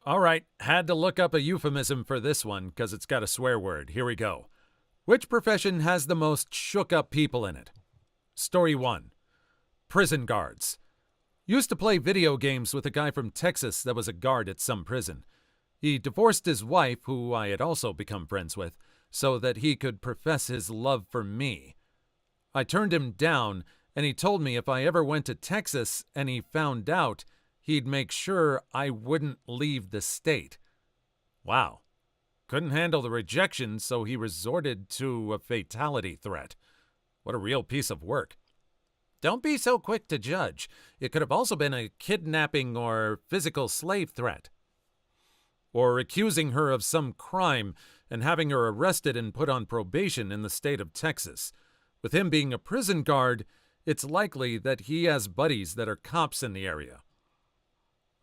All right, had to look up a euphemism for this one because it's got a swear word. Here we go. Which profession has the most shook up people in it? Story 1. Prison guards. Used to play video games with a guy from Texas that was a guard at some prison. He divorced his wife, who I had also become friends with, so that he could profess his love for me. I turned him down, and he told me if I ever went to Texas and he found out, he'd make sure I wouldn't leave the state. Wow. Couldn't handle the rejection, so he resorted to a fatality threat. What a real piece of work. Don't be so quick to judge. It could have also been a kidnapping or physical slave threat. Or accusing her of some crime and having her arrested and put on probation in the state of Texas. With him being a prison guard, it's likely that he has buddies that are cops in the area.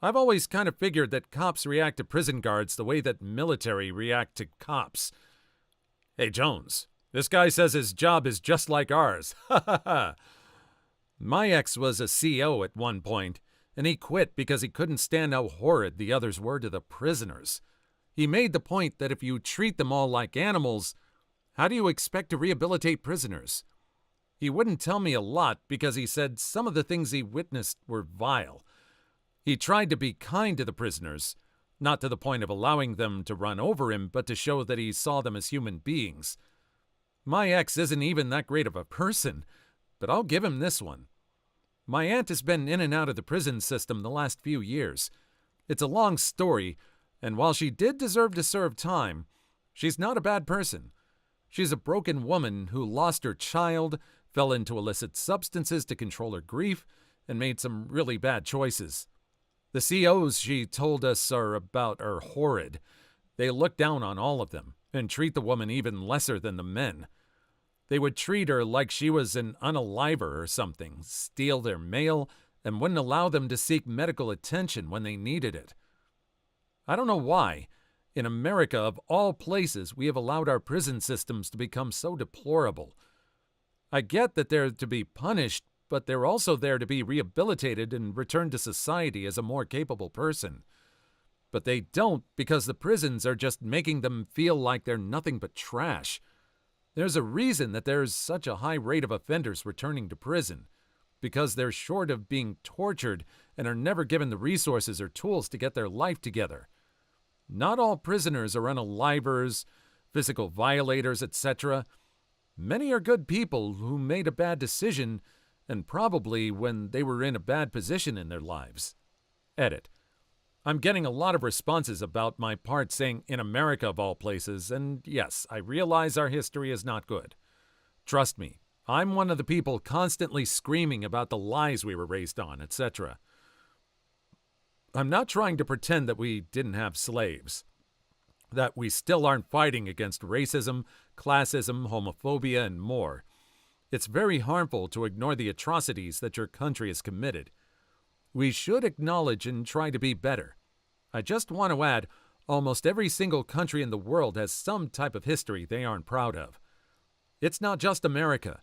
I've always kind of figured that cops react to prison guards the way that military react to cops. Hey, Jones, this guy says his job is just like ours. Ha ha ha. My ex was a CO at one point, and he quit because he couldn't stand how horrid the others were to the prisoners. He made the point that if you treat them all like animals, how do you expect to rehabilitate prisoners? He wouldn't tell me a lot because he said some of the things he witnessed were vile. He tried to be kind to the prisoners, not to the point of allowing them to run over him, but to show that he saw them as human beings. My ex isn't even that great of a person, but I'll give him this one. My aunt has been in and out of the prison system the last few years. It's a long story, and while she did deserve to serve time, she's not a bad person. She's a broken woman who lost her child, fell into illicit substances to control her grief, and made some really bad choices. The COs she told us are horrid. They look down on all of them and treat the woman even lesser than the men. They would treat her like she was an unaliver or something, steal their mail, and wouldn't allow them to seek medical attention when they needed it. I don't know why. In America, of all places, we have allowed our prison systems to become so deplorable. I get that they're to be punished, but they're also there to be rehabilitated and returned to society as a more capable person. But they don't because the prisons are just making them feel like they're nothing but trash. There's a reason that there's such a high rate of offenders returning to prison, because they're short of being tortured and are never given the resources or tools to get their life together. Not all prisoners are unalivers, physical violators, etc. Many are good people who made a bad decision, and probably when they were in a bad position in their lives. Edit. I'm getting a lot of responses about my part saying in America of all places, and yes, I realize our history is not good. Trust me, I'm one of the people constantly screaming about the lies we were raised on, etc. I'm not trying to pretend that we didn't have slaves, that we still aren't fighting against racism, classism, homophobia, and more. It's very harmful to ignore the atrocities that your country has committed. We should acknowledge and try to be better. I just want to add, almost every single country in the world has some type of history they aren't proud of. It's not just America.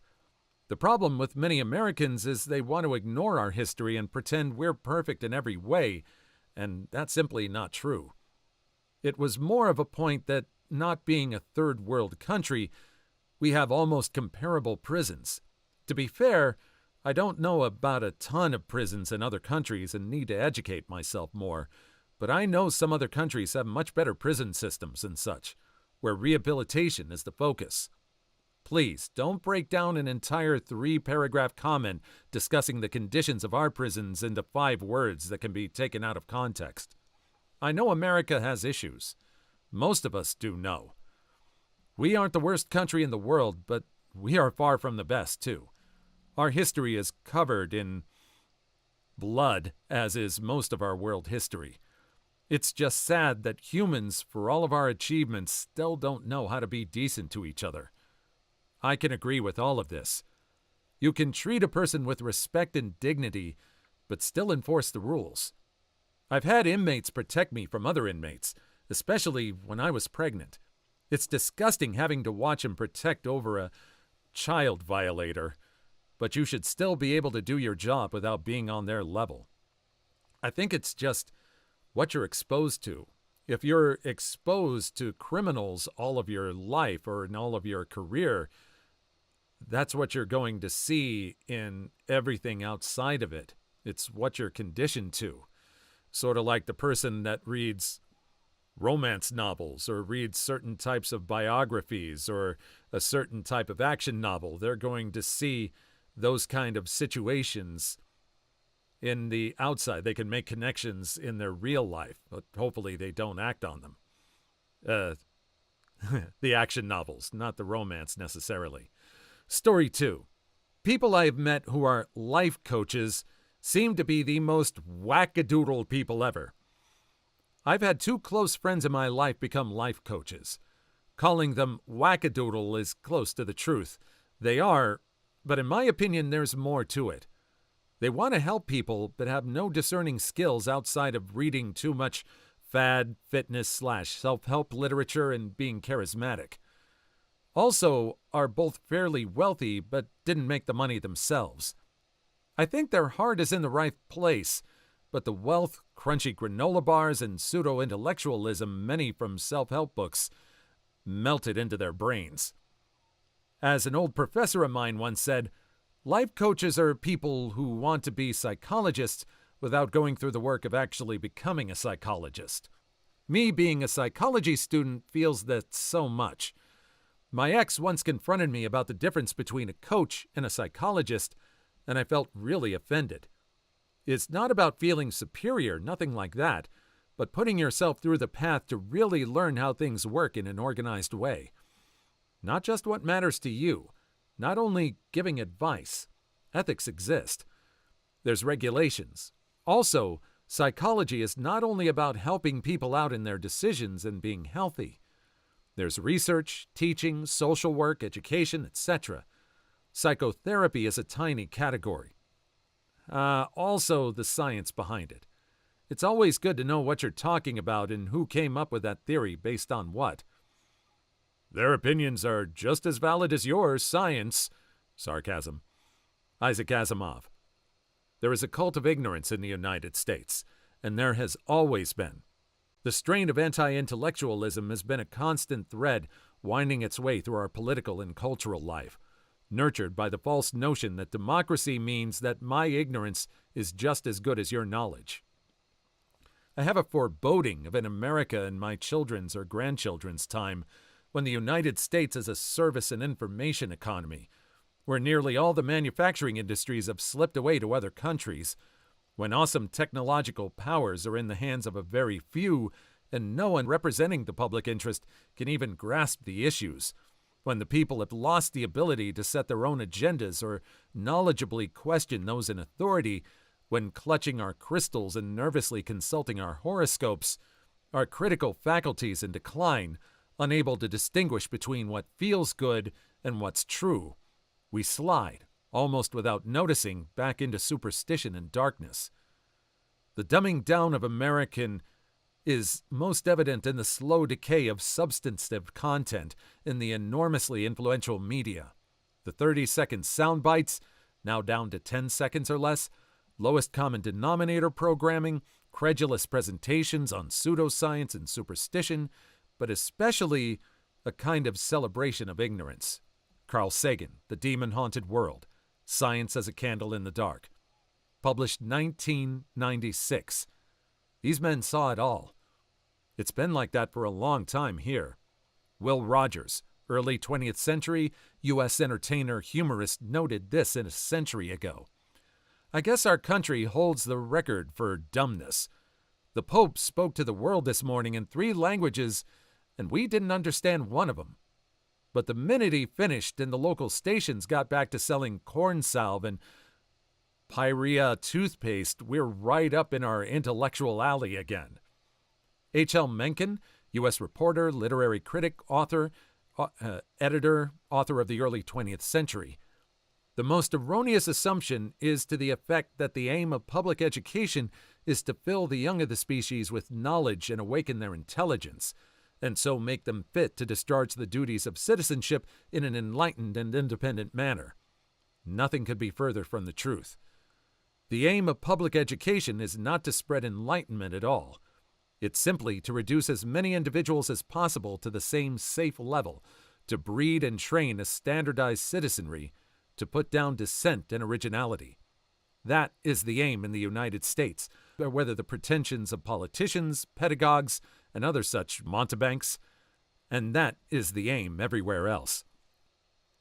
The problem with many Americans is they want to ignore our history and pretend we're perfect in every way, and that's simply not true. It was more of a point that, not being a third world country, we have almost comparable prisons. To be fair, I don't know about a ton of prisons in other countries and need to educate myself more, but I know some other countries have much better prison systems and such, where rehabilitation is the focus. Please, don't break down an entire 3-paragraph comment discussing the conditions of our prisons into 5 words that can be taken out of context. I know America has issues. Most of us do know. We aren't the worst country in the world, but we are far from the best, too. Our history is covered in blood, as is most of our world history. It's just sad that humans, for all of our achievements, still don't know how to be decent to each other. I can agree with all of this. You can treat a person with respect and dignity, but still enforce the rules. I've had inmates protect me from other inmates, especially when I was pregnant. It's disgusting having to watch him protect over a child violator, but you should still be able to do your job without being on their level. I think it's just what you're exposed to. If you're exposed to criminals all of your life or in all of your career, that's what you're going to see in everything outside of it. It's what you're conditioned to. Sort of like the person that reads romance novels or reads certain types of biographies or a certain type of action novel. They're going to see those kind of situations in the outside. They can make connections in their real life, but hopefully they don't act on them. The action novels, not the romance necessarily. Story 2. People I've met who are life coaches seem to be the most wackadoodle people ever. I've had 2 close friends in my life become life coaches. Calling them wackadoodle is close to the truth. They are, but in my opinion, there's more to it. They want to help people, but have no discerning skills outside of reading too much fad, fitness / self-help literature and being charismatic. Also, are both fairly wealthy, but didn't make the money themselves. I think their heart is in the right place, but the wealth, crunchy granola bars, and pseudo-intellectualism many from self-help books melted into their brains. As an old professor of mine once said, life coaches are people who want to be psychologists without going through the work of actually becoming a psychologist. Me being a psychology student feels that so much. My ex once confronted me about the difference between a coach and a psychologist, and I felt really offended. It's not about feeling superior, nothing like that, but putting yourself through the path to really learn how things work in an organized way. Not just what matters to you, not only giving advice. Ethics exist. There's regulations. Also, psychology is not only about helping people out in their decisions and being healthy. There's research, teaching, social work, education, etc. Psychotherapy is a tiny category. Also, the science behind it. It's always good to know what you're talking about and who came up with that theory based on what. Their opinions are just as valid as yours, science. Sarcasm. Isaac Asimov. There is a cult of ignorance in the United States, and there has always been. The strain of anti-intellectualism has been a constant thread winding its way through our political and cultural life, nurtured by the false notion that democracy means that my ignorance is just as good as your knowledge. I have a foreboding of an America in my children's or grandchildren's time when the United States is a service and information economy, where nearly all the manufacturing industries have slipped away to other countries, when awesome technological powers are in the hands of a very few and no one representing the public interest can even grasp the issues, when the people have lost the ability to set their own agendas or knowledgeably question those in authority, when clutching our crystals and nervously consulting our horoscopes, our critical faculties in decline, unable to distinguish between what feels good and what's true, we slide, almost without noticing, back into superstition and darkness. The dumbing down of American is most evident in the slow decay of substantive content in the enormously influential media. The 30-second sound bites, now down to 10 seconds or less, lowest common denominator programming, credulous presentations on pseudoscience and superstition, but especially a kind of celebration of ignorance. Carl Sagan, The Demon-Haunted World, Science as a Candle in the Dark. Published 1996. These men saw it all. It's been like that for a long time here. Will Rogers, early 20th century U.S. entertainer, humorist, noted this in a century ago. I guess our country holds the record for dumbness. The Pope spoke to the world this morning in 3 languages, and we didn't understand one of them. But the minute he finished and the local stations got back to selling corn salve and Pyrea toothpaste, we're right up in our intellectual alley again. H.L. Mencken, U.S. reporter, literary critic, author, editor, author of the early 20th century. The most erroneous assumption is to the effect that the aim of public education is to fill the young of the species with knowledge and awaken their intelligence, and so make them fit to discharge the duties of citizenship in an enlightened and independent manner. Nothing could be further from the truth. The aim of public education is not to spread enlightenment at all. It's simply to reduce as many individuals as possible to the same safe level, to breed and train a standardized citizenry, to put down dissent and originality. That is the aim in the United States, whether the pretensions of politicians, pedagogues, and other such mountebanks, and that is the aim everywhere else.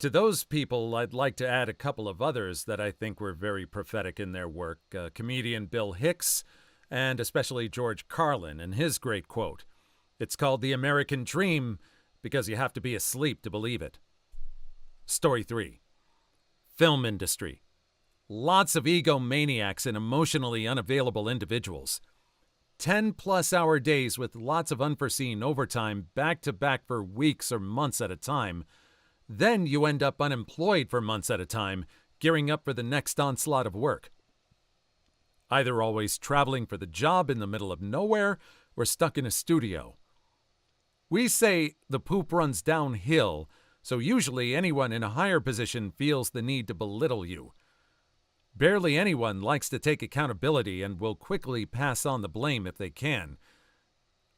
To those people, I'd like to add a couple of others that I think were very prophetic in their work. Comedian Bill Hicks, and especially George Carlin and his great quote, "It's called the American Dream because you have to be asleep to believe it." Story 3. Film industry. Lots of egomaniacs and emotionally unavailable individuals. 10-plus hour days with lots of unforeseen overtime back-to-back for weeks or months at a time. Then you end up unemployed for months at a time, gearing up for the next onslaught of work. Either always traveling for the job in the middle of nowhere or stuck in a studio. We say the poop runs downhill, so usually anyone in a higher position feels the need to belittle you. Barely anyone likes to take accountability and will quickly pass on the blame if they can.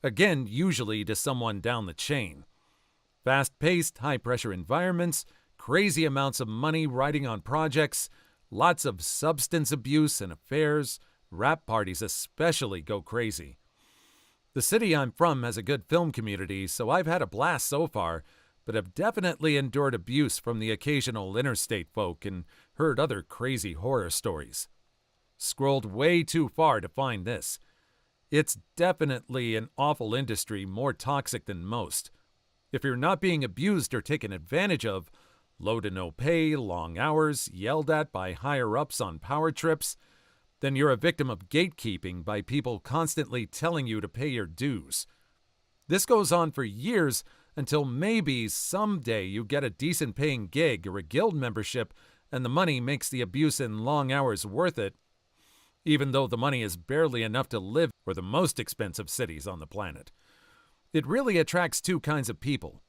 Again, usually to someone down the chain. Fast-paced, high-pressure environments, crazy amounts of money riding on projects, lots of substance abuse and affairs, rap parties especially go crazy. The city I'm from has a good film community, so I've had a blast so far, but have definitely endured abuse from the occasional interstate folk and heard other crazy horror stories. Scrolled way too far to find this. It's definitely an awful industry, more toxic than most. If you're not being abused or taken advantage of, low to no pay, long hours, yelled at by higher-ups on power trips, then you're a victim of gatekeeping by people constantly telling you to pay your dues. This goes on for years until maybe someday you get a decent-paying gig or a guild membership and the money makes the abuse and long hours worth it, even though the money is barely enough to live for the most expensive cities on the planet. It really attracts two kinds of people.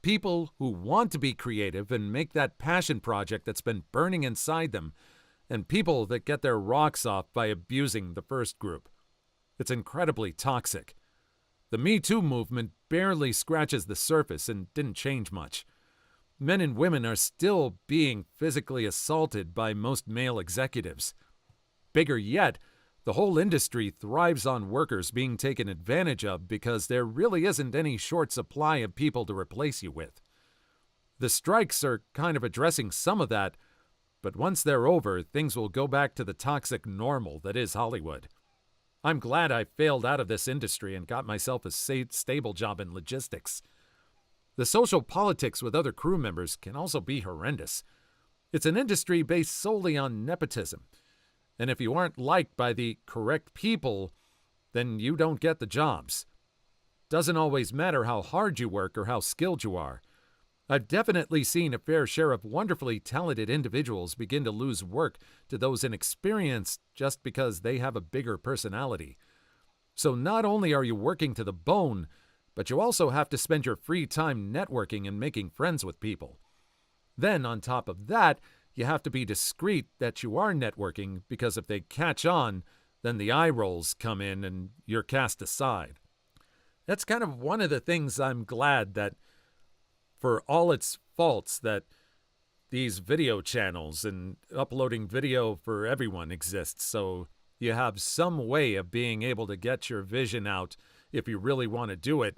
People who want to be creative and make that passion project that's been burning inside them, and people that get their rocks off by abusing the first group. It's incredibly toxic. The Me Too movement barely scratches the surface and didn't change much. Men and women are still being physically assaulted by most male executives. Bigger yet, the whole industry thrives on workers being taken advantage of because there really isn't any short supply of people to replace you with. The strikes are kind of addressing some of that, but once they're over, things will go back to the toxic normal that is Hollywood. I'm glad I failed out of this industry and got myself a stable job in logistics. The social politics with other crew members can also be horrendous. It's an industry based solely on nepotism, and if you aren't liked by the correct people, then you don't get the jobs. Doesn't always matter how hard you work or how skilled you are. I've definitely seen a fair share of wonderfully talented individuals begin to lose work to those inexperienced just because they have a bigger personality. So not only are you working to the bone, but you also have to spend your free time networking and making friends with people. Then, on top of that, you have to be discreet that you are networking because if they catch on, then the eye rolls come in and you're cast aside. That's kind of one of the things I'm glad that, for all its faults, that these video channels and uploading video for everyone exists, so you have some way of being able to get your vision out if you really want to do it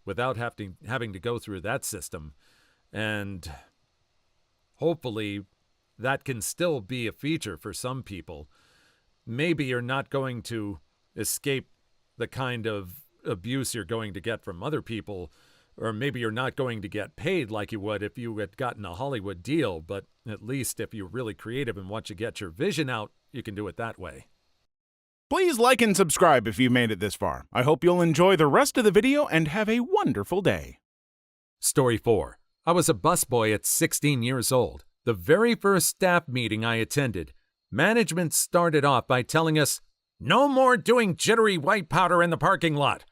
without having to go through that system. And hopefully that can still be a feature for some people. Maybe you're not going to escape the kind of abuse you're going to get from other people, or maybe you're not going to get paid like you would if you had gotten a Hollywood deal, but at least if you're really creative and want to get your vision out, you can do it that way. Please like and subscribe if you've made it this far. I hope you'll enjoy the rest of the video and have a wonderful day. Story 4. I was a busboy at 16 years old. The very first staff meeting I attended, management started off by telling us, "No more doing jittery white powder in the parking lot.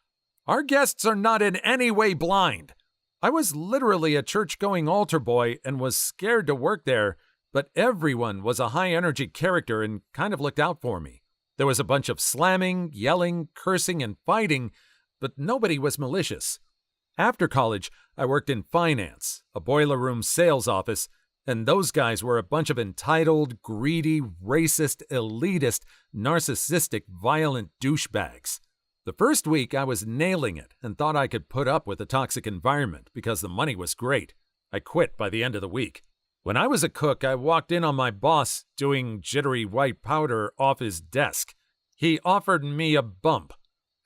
Our guests are not in any way blind." I was literally a church-going altar boy and was scared to work there, but everyone was a high-energy character and kind of looked out for me. There was a bunch of slamming, yelling, cursing, and fighting, but nobody was malicious. After college, I worked in finance, a boiler room sales office, and those guys were a bunch of entitled, greedy, racist, elitist, narcissistic, violent douchebags. The first week, I was nailing it and thought I could put up with a toxic environment because the money was great. I quit by the end of the week. When I was a cook, I walked in on my boss doing jittery white powder off his desk. He offered me a bump.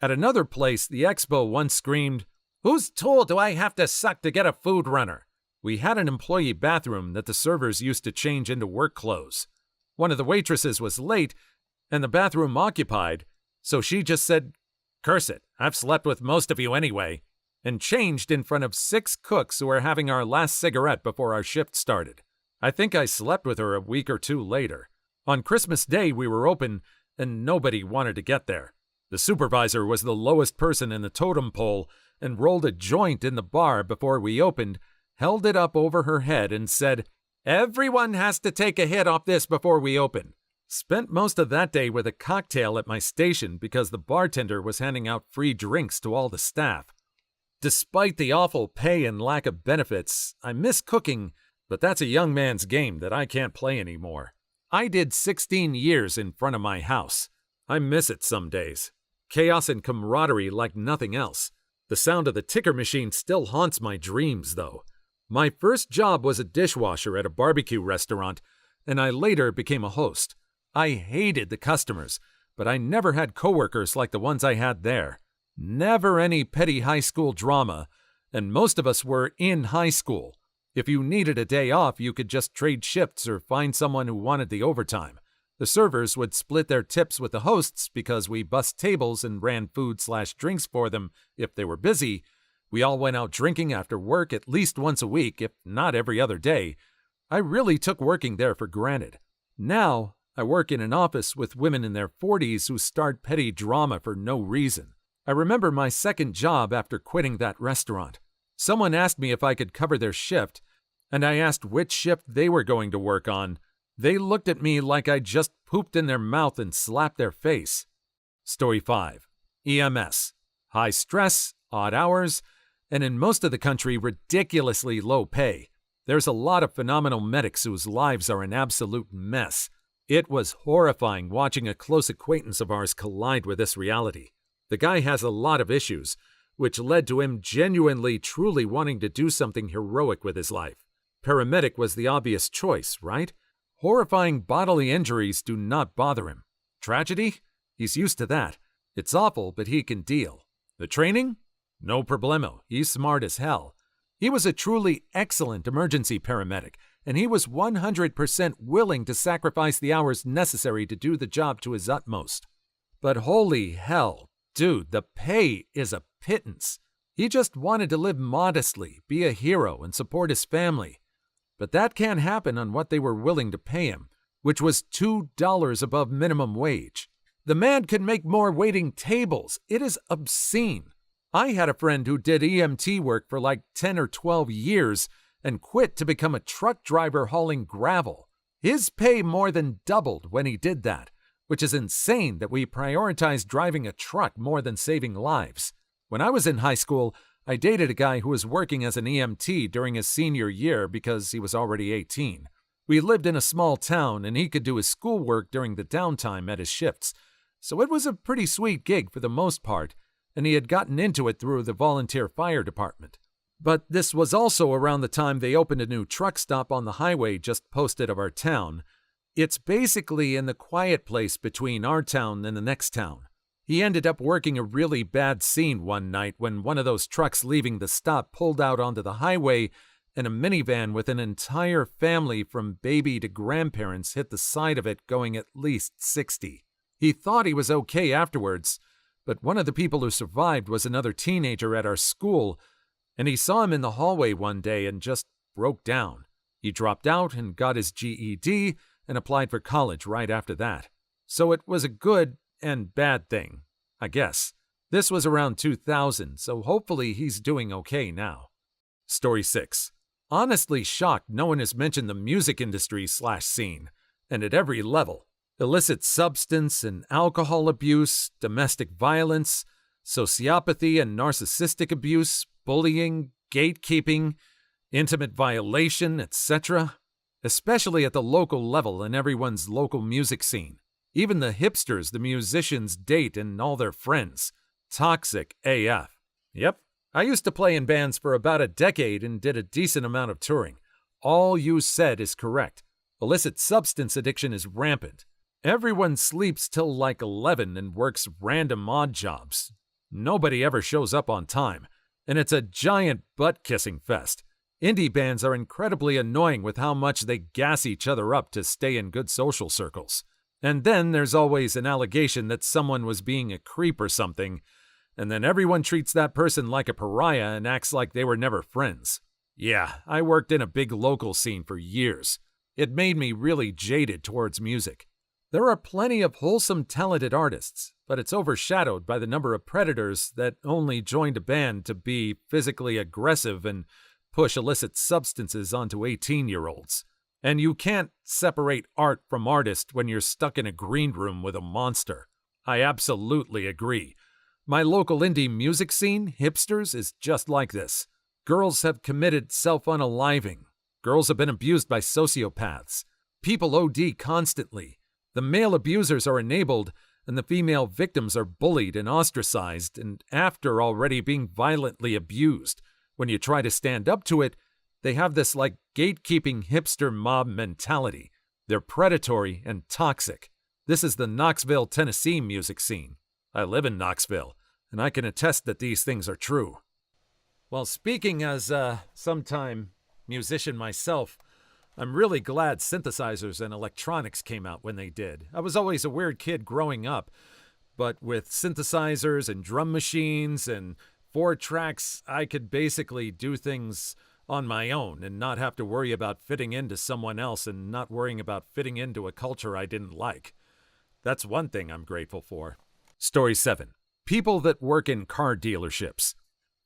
At another place, the expo once screamed, "Whose tool do I have to suck to get a food runner?" We had an employee bathroom that the servers used to change into work clothes. One of the waitresses was late, and the bathroom occupied, so she just said, "Curse it, I've slept with most of you anyway," and changed in front of 6 cooks who were having our last cigarette before our shift started. I think I slept with her a week or 2 later. On Christmas Day, we were open, and nobody wanted to get there. The supervisor was the lowest person in the totem pole and rolled a joint in the bar before we opened, held it up over her head, and said, "Everyone has to take a hit off this before we open." Spent most of that day with a cocktail at my station because the bartender was handing out free drinks to all the staff. Despite the awful pay and lack of benefits, I miss cooking, but that's a young man's game that I can't play anymore. I did 16 years in front of my house. I miss it some days. Chaos and camaraderie like nothing else. The sound of the ticker machine still haunts my dreams, though. My first job was a dishwasher at a barbecue restaurant, and I later became a host. I hated the customers, but I never had coworkers like the ones I had there. Never any petty high school drama, and most of us were in high school. If you needed a day off, you could just trade shifts or find someone who wanted the overtime. The servers would split their tips with the hosts because we bussed tables and ran food/drinks for them if they were busy. We all went out drinking after work at least once a week, if not every other day. I really took working there for granted. Now, I work in an office with women in their 40s who start petty drama for no reason. I remember my second job after quitting that restaurant. Someone asked me if I could cover their shift, and I asked which shift they were going to work on. They looked at me like I just pooped in their mouth and slapped their face. Story 5. EMS. High stress, odd hours, and in most of the country, ridiculously low pay. There's a lot of phenomenal medics whose lives are an absolute mess. It was horrifying watching a close acquaintance of ours collide with this reality. The guy has a lot of issues, which led to him genuinely, truly wanting to do something heroic with his life. Paramedic was the obvious choice, right? Horrifying bodily injuries do not bother him. Tragedy? He's used to that. It's awful, but he can deal. The training? No problemo. He's smart as hell. He was a truly excellent emergency paramedic, and he was 100% willing to sacrifice the hours necessary to do the job to his utmost. But holy hell, dude, the pay is a pittance. He just wanted to live modestly, be a hero, and support his family. But that can't happen on what they were willing to pay him, which was $2 above minimum wage. The man can make more waiting tables. It is obscene. I had a friend who did EMT work for like 10 or 12 years and quit to become a truck driver hauling gravel. His pay more than doubled when he did that, which is insane that we prioritize driving a truck more than saving lives. When I was in high school, I dated a guy who was working as an EMT during his senior year because he was already 18. We lived in a small town and he could do his schoolwork during the downtime at his shifts, so it was a pretty sweet gig for the most part, and he had gotten into it through the volunteer fire department. But this was also around the time they opened a new truck stop on the highway just posted of our town. It's basically in the quiet place between our town and the next town. He ended up working a really bad scene one night when one of those trucks leaving the stop pulled out onto the highway and a minivan with an entire family from baby to grandparents hit the side of it going at least 60. He thought he was okay afterwards, but one of the people who survived was another teenager at our school, and he saw him in the hallway one day and just broke down. He dropped out and got his GED and applied for college right after that. So it was a good and bad thing, I guess. This was around 2000, so hopefully he's doing okay now. Story 6. Honestly shocked no one has mentioned the music industry/scene, and at every level. illicit substance and alcohol abuse, domestic violence, sociopathy and narcissistic abuse, bullying, gatekeeping, intimate violation, etc., especially at the local level in everyone's local music scene. Even the hipsters the musicians date and all their friends. Toxic AF. Yep, I used to play in bands for about a decade and did a decent amount of touring. All you said is correct. Illicit substance addiction is rampant. Everyone sleeps till like 11 and works random odd jobs. Nobody ever shows up on time, and it's a giant butt-kissing fest. Indie bands are incredibly annoying with how much they gas each other up to stay in good social circles. And then there's always an allegation that someone was being a creep or something, and then everyone treats that person like a pariah and acts like they were never friends. Yeah, I worked in a big local scene for years. It made me really jaded towards music. There are plenty of wholesome, talented artists, but it's overshadowed by the number of predators that only joined a band to be physically aggressive and push illicit substances onto 18-year-olds. And you can't separate art from artist when you're stuck in a green room with a monster. I absolutely agree. My local indie music scene, hipsters, is just like this. Girls have committed self-unaliving. Girls have been abused by sociopaths. People OD constantly. The male abusers are enabled, and the female victims are bullied and ostracized, and after already being violently abused, when you try to stand up to it, they have this like gatekeeping hipster mob mentality. They're predatory and toxic. This is the Knoxville, Tennessee music scene. I live in Knoxville, and I can attest that these things are true. Well, speaking as a sometime musician myself, I'm really glad synthesizers and electronics came out when they did. I was always a weird kid growing up, but with synthesizers and drum machines and 4 tracks, I could basically do things on my own and not have to worry about fitting into someone else and not worrying about fitting into a culture I didn't like. That's one thing I'm grateful for. Story 7. People that work in car dealerships.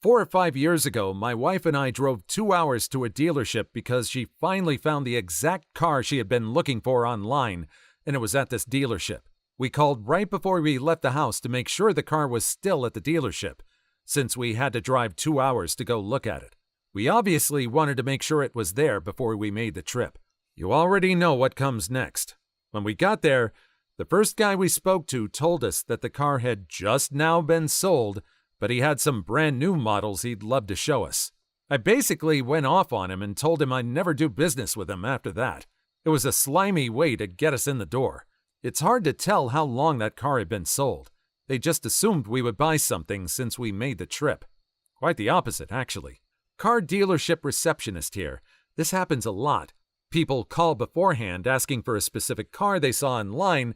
4 or 5 years ago, my wife and I drove 2 hours to a dealership because she finally found the exact car she had been looking for online, and it was at this dealership. We called right before we left the house to make sure the car was still at the dealership, since we had to drive 2 hours to go look at it. We obviously wanted to make sure it was there before we made the trip. You already know what comes next. When we got there, the first guy we spoke to told us that the car had just now been sold, but he had some brand new models he'd love to show us. I basically went off on him and told him I'd never do business with him after that. It was a slimy way to get us in the door. It's hard to tell how long that car had been sold. They just assumed we would buy something since we made the trip. Quite the opposite, actually. Car dealership receptionist here. This happens a lot. People call beforehand asking for a specific car they saw online,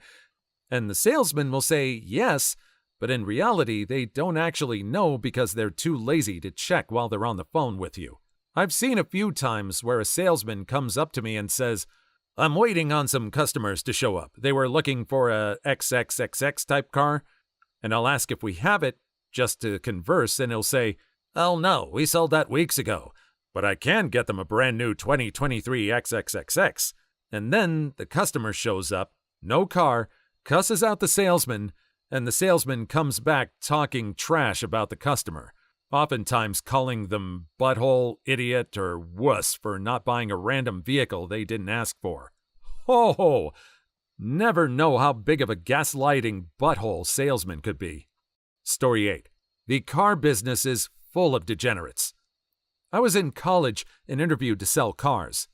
and the salesman will say yes, but in reality, they don't actually know because they're too lazy to check while they're on the phone with you. I've seen a few times where a salesman comes up to me and says, "I'm waiting on some customers to show up. They were looking for a XXXX type car," and I'll ask if we have it just to converse, and he'll say, "Oh no, we sold that weeks ago, but I can get them a brand new 2023 XXXX." And then the customer shows up, no car, cusses out the salesman, and the salesman comes back talking trash about the customer, oftentimes calling them butthole, idiot, or wuss for not buying a random vehicle they didn't ask for. Ho ho! Never know how big of a gaslighting butthole salesman could be. Story 8. The car business is full of degenerates. I was in college and interviewed to sell cars.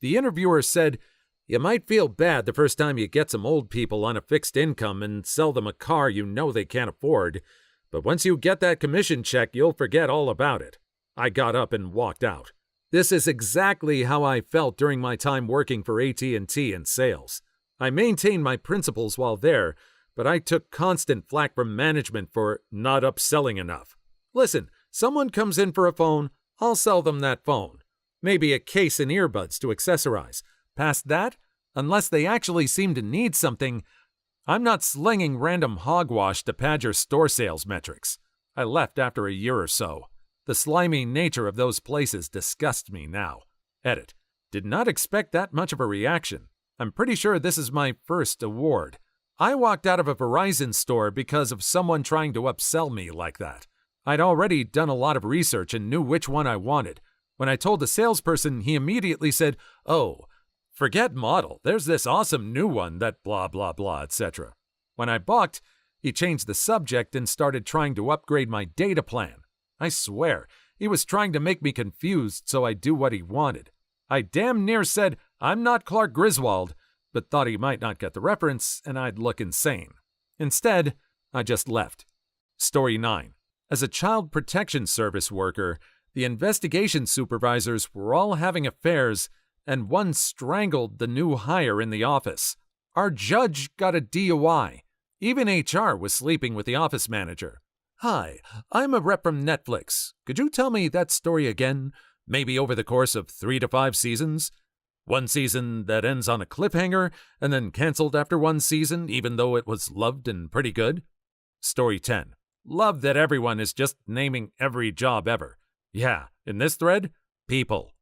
The interviewer said, "You might feel bad the first time you get some old people on a fixed income and sell them a car you know they can't afford, but once you get that commission check, you'll forget all about it." I got up and walked out. This is exactly how I felt during my time working for AT&T in sales. I maintained my principles while there, but I took constant flack from management for not upselling enough. Listen, someone comes in for a phone, I'll sell them that phone. Maybe a case and earbuds to accessorize. Past that, unless they actually seem to need something, I'm not slinging random hogwash to pad your store sales metrics. I left after a year or so. The slimy nature of those places disgusts me now. Edit. Did not expect that much of a reaction. I'm pretty sure this is my first award. I walked out of a Verizon store because of someone trying to upsell me like that. I'd already done a lot of research and knew which one I wanted. When I told the salesperson, he immediately said, "Oh, forget model. There's this awesome new one that blah blah blah, etc." When I balked, he changed the subject and started trying to upgrade my data plan. I swear, he was trying to make me confused so I'd do what he wanted. I damn near said, "I'm not Clark Griswold," but thought he might not get the reference and I'd look insane. Instead, I just left. Story 9. As a child protection service worker, the investigation supervisors were all having affairs and one strangled the new hire in the office. Our judge got a DUI. Even HR was sleeping with the office manager. "Hi, I'm a rep from Netflix. Could you tell me that story again? Maybe over the course of 3 to 5 seasons? One season that ends on a cliffhanger and then canceled after one season, even though it was loved and pretty good?" Story 10. Love that everyone is just naming every job ever. Yeah, in this thread, people.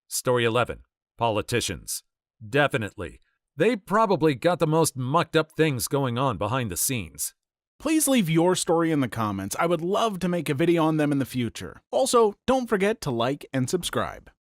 Story 11. Politicians. Definitely. They probably got the most mucked up things going on behind the scenes. Please leave your story in the comments. I would love to make a video on them in the future. Also, don't forget to like and subscribe.